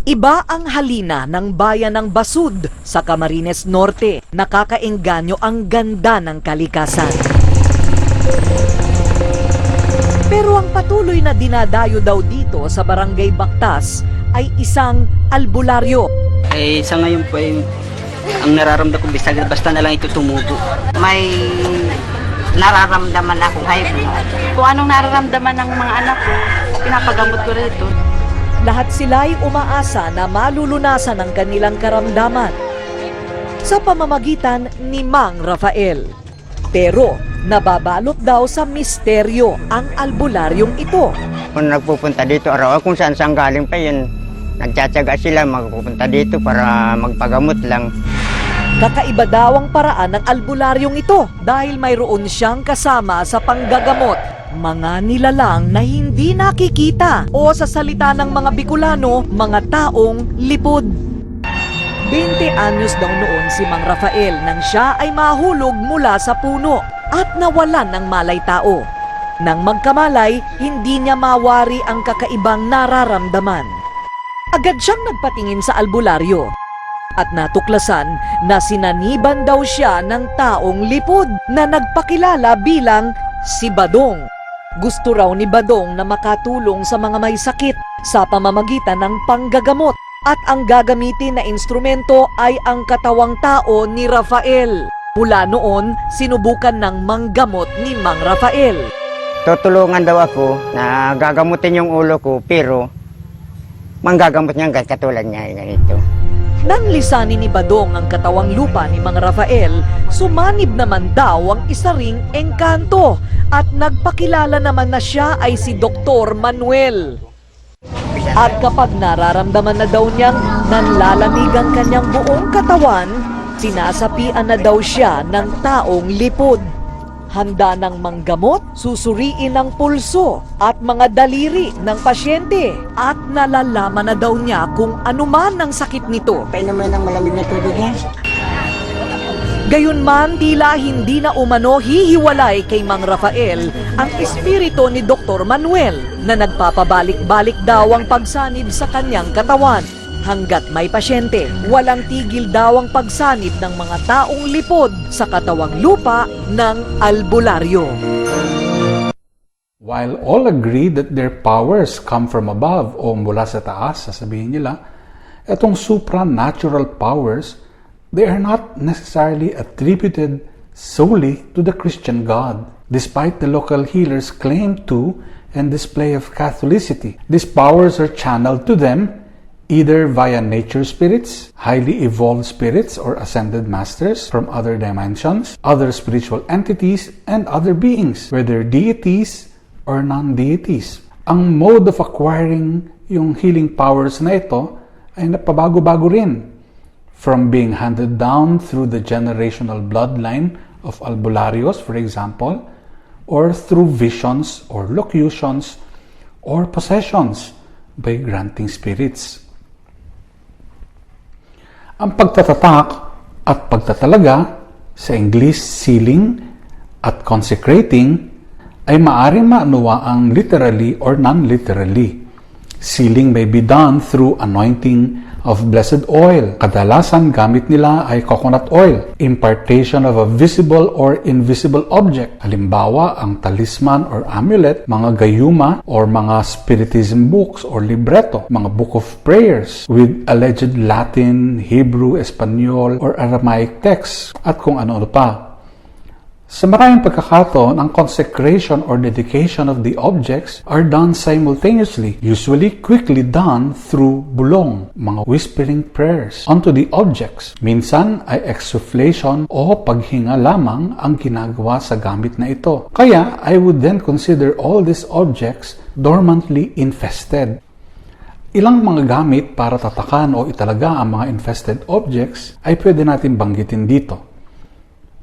C: Iba ang halina ng bayan ng Basud sa Camarines Norte. Nakakaengganyo ang ganda ng kalikasan. Pero ang patuloy na dinadayo daw dito sa Barangay Baktas ay isang albularyo.
D: Sa ngayon po ang nararamdaman ko basta na lang ito tumubo.
E: May nararamdaman ako high blood. Kung anong nararamdaman ng mga anak ko, pinapagamot ko rito.
C: Lahat sila'y umaasa na malulunasan ang kanilang karamdaman sa pamamagitan ni Mang Rafael. Pero nababalot daw sa misteryo ang albularyong ito.
D: Kung nagpupunta dito araw, kung saan galing pa yun, nagtsatsaga sila magpupunta dito para magpagamot lang.
C: Kakaiba daw ang paraan ng albularyong ito dahil mayroon siyang kasama sa panggagamot. Mga nilalang na hindi nakikita o sa salita ng mga Bicolano, mga taong lipod. 20 anyos daw noon si Mang Rafael nang siya ay mahulog mula sa puno at nawalan ng malay tao. Nang magkamalay, hindi niya mawari ang kakaibang nararamdaman. Agad siyang nagpatingin sa albularyo at natuklasan na sinaniban daw siya ng taong lipod na nagpakilala bilang si Badong. Gusto raw ni Badong na makatulong sa mga may sakit sa pamamagitan ng panggagamot at ang gagamitin na instrumento ay ang katawang tao ni Rafael. Mula noon, sinubukan ng manggamot ni Mang Rafael.
D: Tutulungan daw ako na gagamutin yung ulo ko pero manggagamot niya katulad niya ganito.
C: Nang lisanin ni Badong ang katawang lupa ni Mang Rafael, sumanib naman daw ang isa ring engkanto at nagpakilala naman na siya ay si Dr. Manuel. At kapag nararamdaman na daw niyang nanlalamig ang kanyang buong katawan, Sinasapian na daw siya ng taong lipod. Handa ng manggamot, susuriin ang pulso at mga daliri ng pasyente at nalalaman na daw niya kung anuman ang sakit nito.
D: Painumin ng malamig na tubig yan.
C: Gayunman, tila hindi na umano hihiwalay kay Mang Rafael ang espiritu ni Dr. Manuel na nagpapabalik-balik daw ang pagsanib sa kanyang katawan. Hanggat may pasyente, walang tigil daw ang pagsanib ng mga taong lipod sa katawang lupa ng albularyo.
B: While all agree that their powers come from above o mula sa taas, sasabihin nila, itong supernatural powers, they are not necessarily attributed solely to the Christian God, despite the local healers' claim to and display of Catholicity. These powers are channeled to them either via nature spirits, highly evolved spirits or ascended masters from other dimensions, other spiritual entities, and other beings, whether deities or non-deities. Ang mode of acquiring yung healing powers na ito ay napabago-bago rin, from being handed down through the generational bloodline of albularios, for example, or through visions or locutions or possessions by granting spirits. Ang pagtatatak at pagtatalaga, sa English sealing at consecrating, ay maaaring maanuwaang literally or non-literally. Sealing may be done through anointing of blessed oil. Kadalasan gamit nila ay coconut oil. Impartation of a visible or invisible object. Halimbawa, ang talisman or amulet, mga gayuma or mga spiritism books or libreto, mga book of prayers with alleged Latin, Hebrew, Espanyol, or Aramaic texts, at kung ano-ano pa. Sa maraming pagkakataon, ang consecration or dedication of the objects are done simultaneously, usually quickly done through bulong, mga whispering prayers, onto the objects. Minsan ay exsufflation o paghinga lamang ang ginagawa sa gamit na ito. Kaya, I would then consider all these objects dormantly infested. Ilang mga gamit para tatakan o italaga ang mga infested objects ay pwede natin banggitin dito.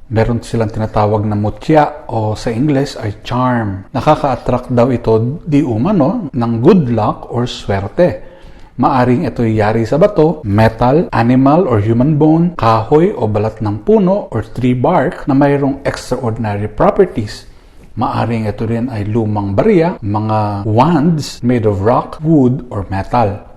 B: Meron silang tinatawag na mutya o sa English ay charm. Nakaka-attract daw ito di umano ng good luck or swerte. Maaring ito yari sa bato, metal, animal or human bone, kahoy o balat ng puno or tree bark na mayroong extraordinary properties. Maaring ito rin ay lumang barya, mga wands made of rock, wood or metal.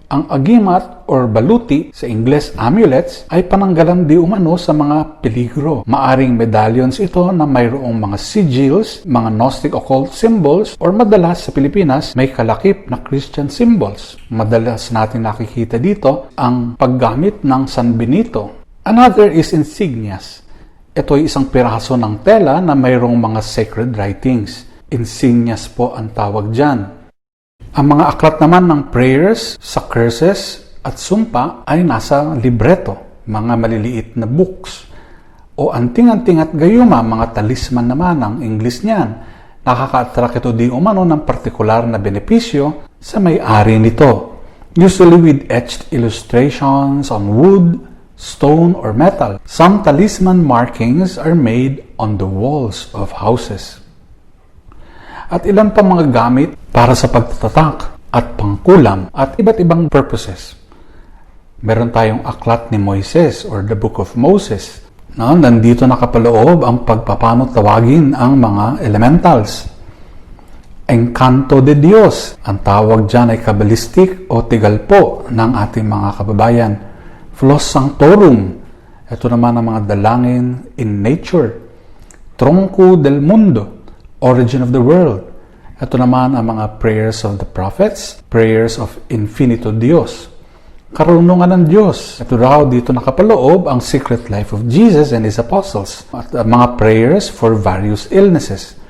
B: Ang agimat or baluti, sa English amulets, ay pananggalan di umano sa mga peligro. Maaring medallions ito na mayroong mga sigils, mga Gnostic occult symbols, or madalas sa Pilipinas may kalakip na Christian symbols. Madalas natin nakikita dito ang paggamit ng San Benito. Another is insignias. Ito ay isang piraso ng tela na mayroong mga sacred writings. Insignias po ang tawag dyan. Ang mga aklat naman ng prayers, sa curses at sumpa ay nasa libreto, mga maliliit na books. O anting-anting at gayuma, mga talisman naman ang English niyan. Nakaka-attract ito di umano ng partikular na benepisyo sa may-ari nito. Usually with etched illustrations on wood, stone, or metal. Some talisman markings are made on the walls of houses. At ilan pa mga gamit para sa pagtatatak at pangkulam at iba't ibang purposes. Meron tayong aklat ni Moises or the Book of Moses. Nandito nakapaloob ang pagpapano tawagin ang mga elementals. Encanto de Dios, ang tawag dyan ay kabbalistic o tigalpo ng ating mga kababayan. Flos Sanctorum, ito naman ang mga dalangin in nature. Tronco del Mundo, origin of the world. Ito naman ang mga prayers of the prophets, prayers of Infinito Dios. Karunungan ng Diyos. Ito raw dito nakapaloob ang secret life of Jesus and His apostles. At mga prayers for various illnesses.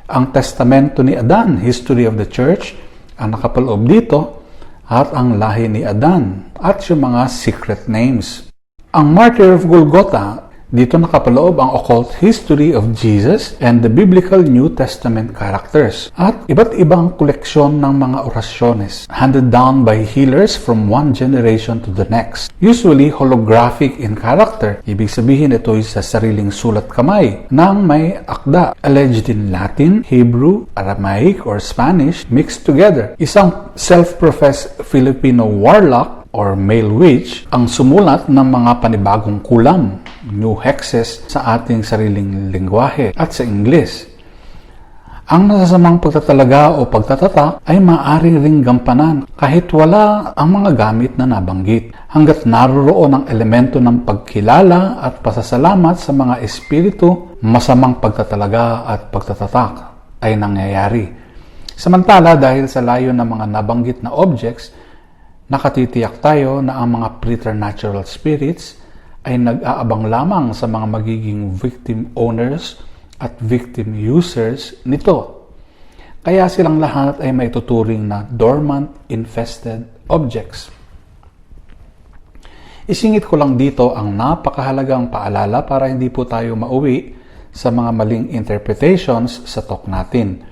B: Ang testamento ni Adan, history of the church, ang nakapaloob dito. At ang lahi ni Adan at yung mga secret names. Ang martyr of Golgotha, Dito nakapaloob ang occult history of Jesus and the biblical New Testament characters at iba't ibang koleksyon ng mga orasyones handed down by healers from one generation to the next. Usually holographic in character, ibig sabihin ito'y sa sariling sulat kamay nang may akda, alleged in Latin, Hebrew, Aramaic, or Spanish mixed together. Isang self-professed Filipino warlock or male witch ang sumulat ng mga panibagong kulam, new hexes sa ating sariling lingwahe at sa Ingles. Ang nasasamang pagtatalaga o pagtatatak ay maaari ring gampanan kahit wala ang mga gamit na nabanggit hanggat naroroon ang elemento ng pagkilala at pasasalamat sa mga espiritu, masamang pagtatalaga at pagtatatak ay nangyayari. Samantala dahil sa layo ng mga nabanggit na objects, nakatitiyak tayo na ang mga preternatural spirits ay nag-aabang lamang sa mga magiging victim owners at victim users nito. Kaya silang lahat ay maituturing na dormant, infested objects. Isingit ko lang dito ang napakahalagang paalala para hindi po tayo mauwi sa mga maling interpretations sa talk natin.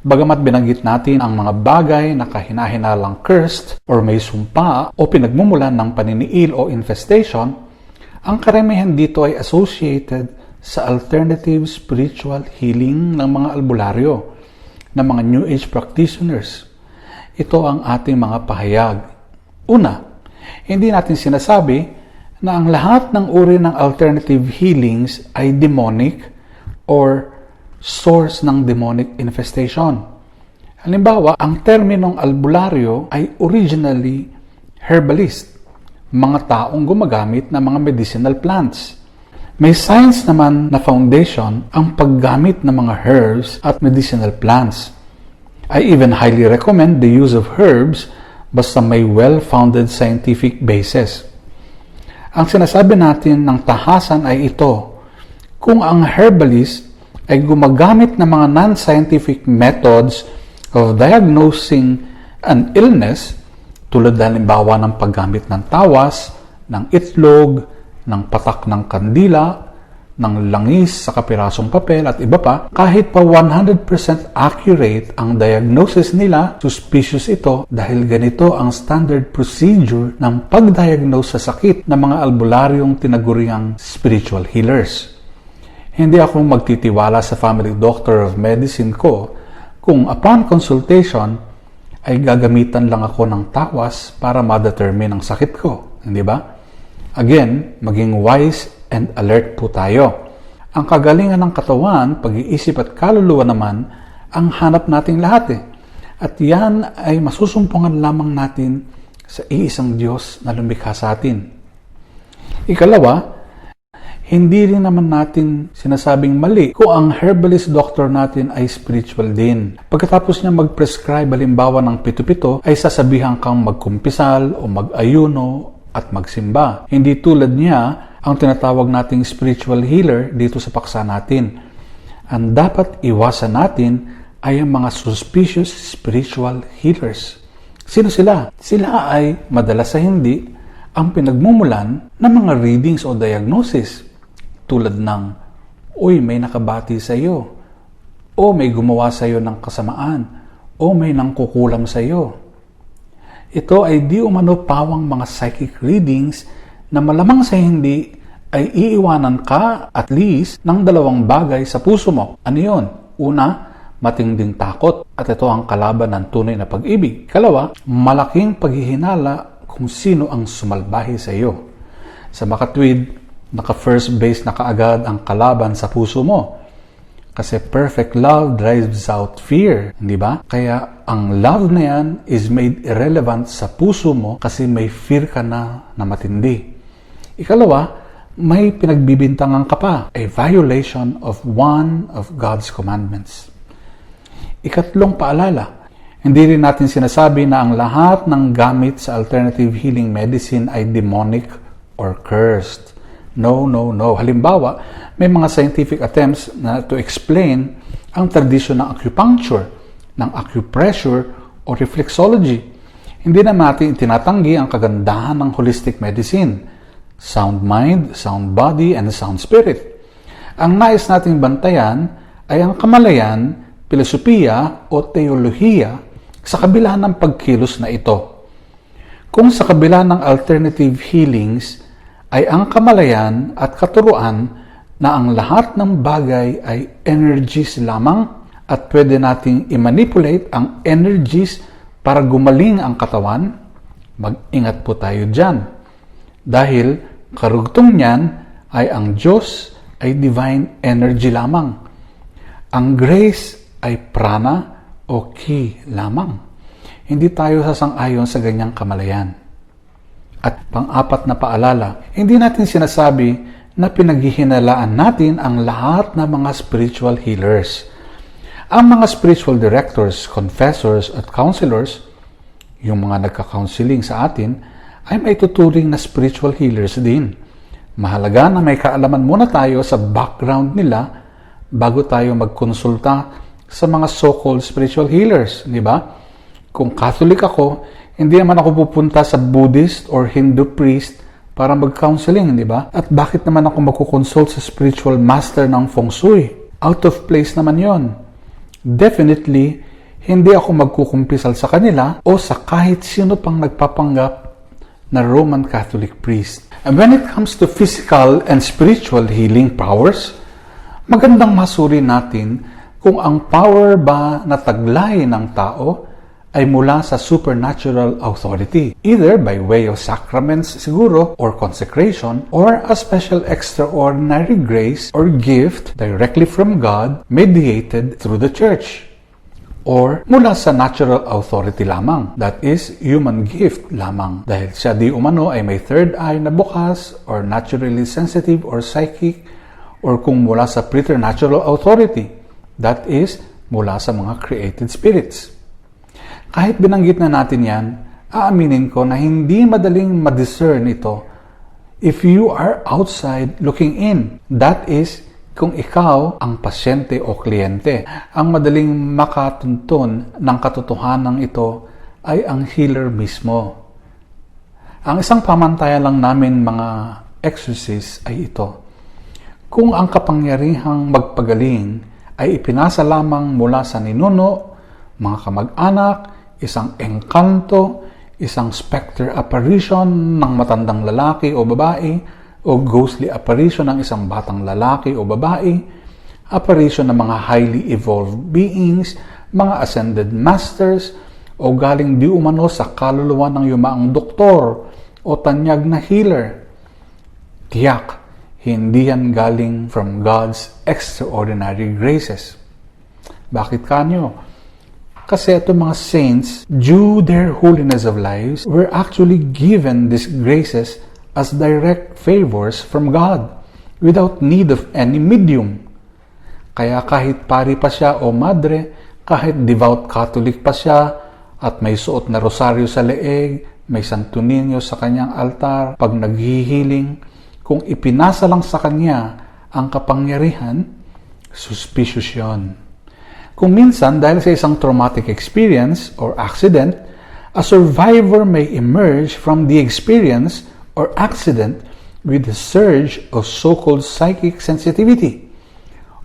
B: Bagamat binanggit natin ang mga bagay na kahinahinalang cursed or may sumpa o pinagmumulan ng paniniil o infestation, ang karamihan dito ay associated sa alternative spiritual healing ng mga albularyo, ng mga New Age practitioners. Ito ang ating mga pahayag. Una, hindi natin sinasabi na ang lahat ng uri ng alternative healings ay demonic or source ng demonic infestation. Halimbawa, ang terminong albularyo ay originally herbalist, mga taong gumagamit ng mga medicinal plants. May science naman na foundation ang paggamit ng mga herbs at medicinal plants. I even highly recommend the use of herbs basta may well-founded scientific basis. Ang sinasabi natin ng tahasan ay ito: kung ang herbalist ay gumagamit ng mga non-scientific methods of diagnosing an illness, tulad halimbawa ng paggamit ng tawas, ng itlog, ng patak ng kandila, ng langis sa kapirasong papel at iba pa, kahit pa 100% accurate ang diagnosis nila, suspicious ito dahil ganito ang standard procedure ng pag-diagnose sa sakit ng mga albularyong tinaguriang spiritual healers. Hindi ako magtitiwala sa family doctor of medicine ko kung upon consultation ay gagamitan lang ako ng tawas para ma-determine ang sakit ko. Hindi ba? Again, maging wise and alert po tayo. Ang kagalingan ng katawan, pag-iisip at kaluluwa naman ang hanap nating lahat . At yan ay masusumpungan lamang natin sa iisang Diyos na lumikha sa atin. Ikalawa, hindi rin naman natin sinasabing mali kung ang herbalist doctor natin ay spiritual din. Pagkatapos niya mag-prescribe halimbawa ng pito-pito, ay sasabihan kang magkumpisal o mag-ayuno at magsimba. Hindi tulad niya ang tinatawag nating spiritual healer dito sa paksa natin. Ang dapat iwasan natin ay ang mga suspicious spiritual healers. Sino sila? Sila ay madalas sa hindi ang pinagmumulan ng mga readings o diagnosis. Tulad ng, uy, may nakabati sa iyo, o may gumawa sa iyo ng kasamaan, o may nangkukulam sa iyo. Ito ay di umano pawang mga psychic readings na malamang sa hindi ay iiwanan ka at least ng dalawang bagay sa puso mo. Ano yun? Una, matinding takot at ito ang kalaban ng tunay na pag-ibig. Kalawa, malaking paghihinala kung sino ang sumalbahi sa iyo. Sa makatwid, naka-first base na kaagad ang kalaban sa puso mo. Kasi perfect love drives out fear, hindi ba? Kaya ang love na yan is made irrelevant sa puso mo kasi may fear ka na matindi. Ikalawa, may pinagbibintangan ka pa, a violation of one of God's commandments. Ikatlong paalala, hindi rin natin sinasabi na ang lahat ng gamit sa alternative healing medicine ay demonic or cursed. No. Halimbawa, may mga scientific attempts na to explain ang tradisyon ng acupuncture, ng acupressure o reflexology. Hindi na natin tinatanggi ang kagandahan ng holistic medicine. sound mind, sound body, and sound spirit. Ang nais nating bantayan ay ang kamalayan, filosofiya o teolohiya sa kabila ng pagkilos na ito. Kung sa kabila ng alternative healings ay ang kamalayan at katuruan na ang lahat ng bagay ay energies lamang at pwede nating i-manipulate ang energies para gumaling ang katawan, mag-ingat po tayo dyan. Dahil karugtong niyan ay ang Diyos ay divine energy lamang. Ang grace ay prana o ki lamang. Hindi tayo sasang-ayon sa ganyang kamalayan. At pang-apat na paalala, hindi natin sinasabi na pinaghihinalaan natin ang lahat ng mga spiritual healers. Ang mga spiritual directors, confessors at counselors, yung mga nagka-counseling sa atin, ay may tuturing na spiritual healers din. Mahalaga na may kaalaman muna tayo sa background nila bago tayo magkonsulta sa mga so-called spiritual healers, di ba? Kung Catholic ako, hindi naman ako pupunta sa Buddhist or Hindu priest para mag-counseling, di ba? At bakit naman ako magkukonsult sa spiritual master ng feng shui? Out of place naman yon. Definitely, hindi ako magkukumpisal sa kanila o sa kahit sino pang nagpapanggap na Roman Catholic priest. And when it comes to physical and spiritual healing powers, magandang masuri natin kung ang power ba na taglay ng tao ay mula sa supernatural authority, either by way of sacraments siguro, or consecration, or a special extraordinary grace or gift directly from God mediated through the church, or mula sa natural authority lamang, that is, human gift lamang, dahil siya di umano ay may third eye na bukas, or naturally sensitive or psychic, or kung mula sa preternatural authority, that is, mula sa mga created spirits. Kahit binanggit na natin yan, aaminin ko na hindi madaling ma-discern ito if you are outside looking in. That is, kung ikaw ang pasyente o kliyente. Ang madaling makatuntun ng katotohanan ito ay ang healer mismo. Ang isang pamantayan lang namin mga exorcists ay ito. Kung ang kapangyarihang magpagaling ay ipinasa lamang mula sa ninuno, mga kamag-anak, isang engkanto, isang specter apparition ng matandang lalaki o babae, o ghostly apparition ng isang batang lalaki o babae, apparition ng mga highly evolved beings, mga ascended masters, o galing di umano sa kaluluwa ng yumaang doktor o tanyag na healer. Tiyak, hindi yan galing from God's extraordinary graces. Bakit kanyo? Kasi itong mga saints, due their holiness of lives, were actually given these graces as direct favors from God, without need of any medium. Kaya kahit pari pa siya o madre, kahit devout Catholic pa siya, at may suot na rosaryo sa leeg, may Santo Niño sa kanyang altar, pag naghihiling, kung ipinasa lang sa kanya ang kapangyarihan, suspicious yun. Kung minsan, dahil sa isang traumatic experience or accident, a survivor may emerge from the experience or accident with a surge of so-called psychic sensitivity,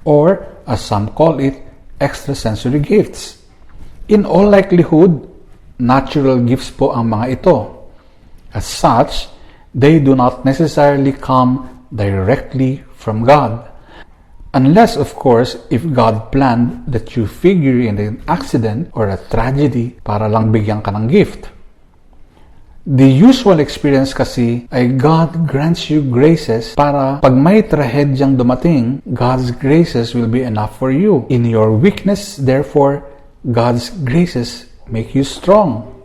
B: or, as some call it, extrasensory gifts. In all likelihood, natural gifts po ang mga ito. As such, they do not necessarily come directly from God. Unless, of course, if God planned that you figure in an accident or a tragedy para lang bigyan ka ng gift. The usual experience kasi ay God grants you graces para pag may trahedyang dumating, God's graces will be enough for you. In your weakness, therefore, God's graces make you strong.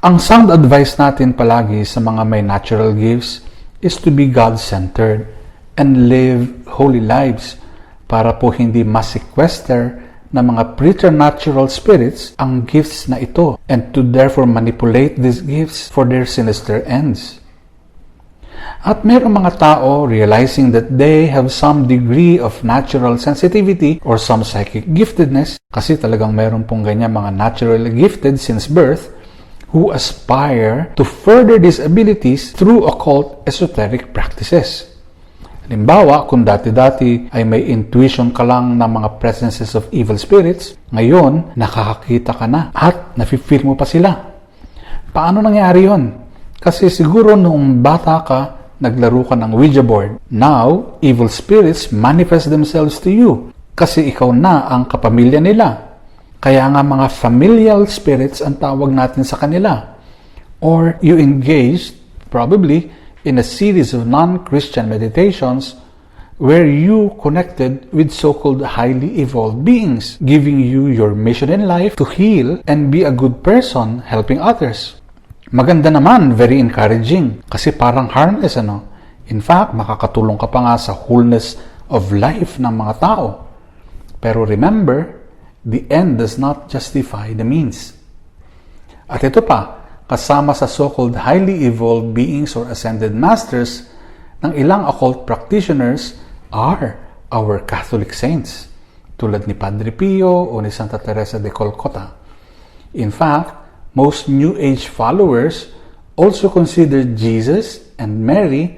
B: Ang sound advice natin palagi sa mga may natural gifts is to be God-centered and live holy lives para po hindi ma-sequester ng mga preternatural spirits ang gifts na ito and to therefore manipulate these gifts for their sinister ends. At mayroong mga tao realizing that they have some degree of natural sensitivity or some psychic giftedness, kasi talagang mayroon pong ganyan mga naturally gifted since birth, who aspire to further these abilities through occult esoteric practices. Halimbawa, kung dati-dati ay may intuition ka lang ng mga presences of evil spirits, ngayon nakakakita ka na at nafe-feel mo pa sila. Paano nangyari yon? Kasi siguro noong bata ka, naglaro ka ng Ouija board. Now, evil spirits manifest themselves to you kasi ikaw na ang kapamilya nila. Kaya nga mga familial spirits ang tawag natin sa kanila. Or you engaged, probably, in a series of non-Christian meditations where you connected with so-called highly evolved beings, giving you your mission in life to heal and be a good person helping others. Maganda naman, very encouraging, kasi parang harmless, ano? In fact, makakatulong ka pa nga sa wholeness of life ng mga tao. Pero remember, the end does not justify the means. At ito pa, kasama sa so-called highly evolved beings or ascended masters ng ilang occult practitioners are our Catholic saints, tulad ni Padre Pio o ni Santa Teresa de Calcutta. In fact, most New Age followers also consider Jesus and Mary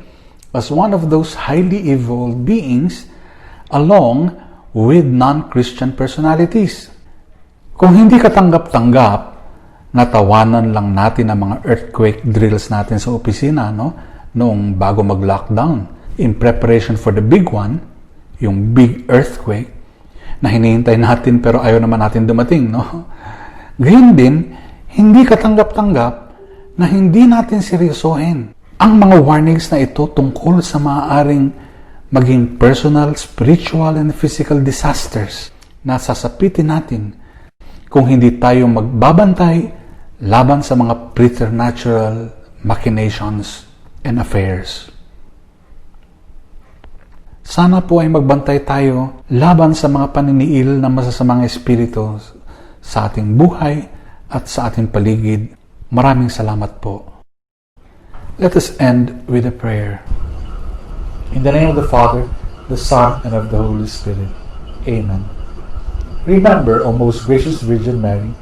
B: as one of those highly evolved beings along with non-Christian personalities. Kung hindi ka tanggap-tanggap, natawanan lang natin ang mga earthquake drills natin sa opisina, no? Noong bago mag-lockdown, in preparation for the big one, yung big earthquake, na hinihintay natin pero ayaw naman natin dumating, no? Gayun din, hindi ka tanggap-tanggap na hindi natin seryosohin ang mga warnings na ito tungkol sa maaaring maging personal, spiritual, and physical disasters na sasapitin natin kung hindi tayo magbabantay laban sa mga preternatural machinations and affairs. Sana po ay magbantay tayo laban sa mga paniniil ng masasamang espiritu sa ating buhay at sa ating paligid. Maraming salamat po. Let us end with a prayer. In the name of the Father, the Son, and of the Holy Spirit. Amen. Remember, O most gracious Virgin Mary,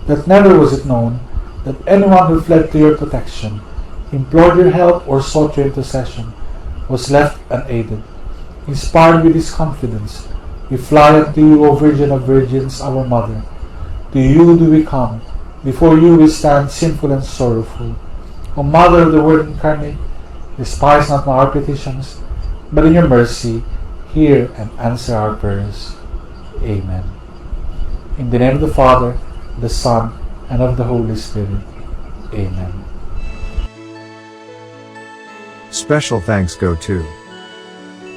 B: that never was it known that anyone who fled to your protection, implored your help, or sought your intercession was left unaided. Inspired with this confidence, we fly unto you, O Virgin of Virgins, our Mother. To you do we come, before you we stand sinful and sorrowful. O Mother of the Word incarnate, despise not our petitions, but in your mercy, hear and answer our prayers. Amen. In the name of the Father, the Son, and of the Holy Spirit. Amen.
A: Special thanks go to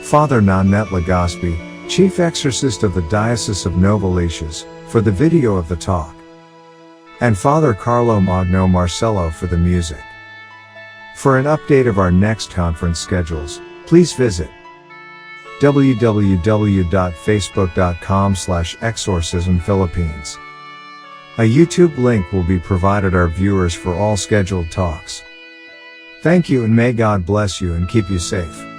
A: Father Nonnette Legaspi, Chief Exorcist of the Diocese of Novaliches, for the video of the talk, and Father Carlo Magno Marcello for the music. For an update of our next conference schedules, please visit www.facebook.com/exorcismphilippines. A YouTube link will be provided our viewers for all scheduled talks. Thank you and may God bless you and keep you safe.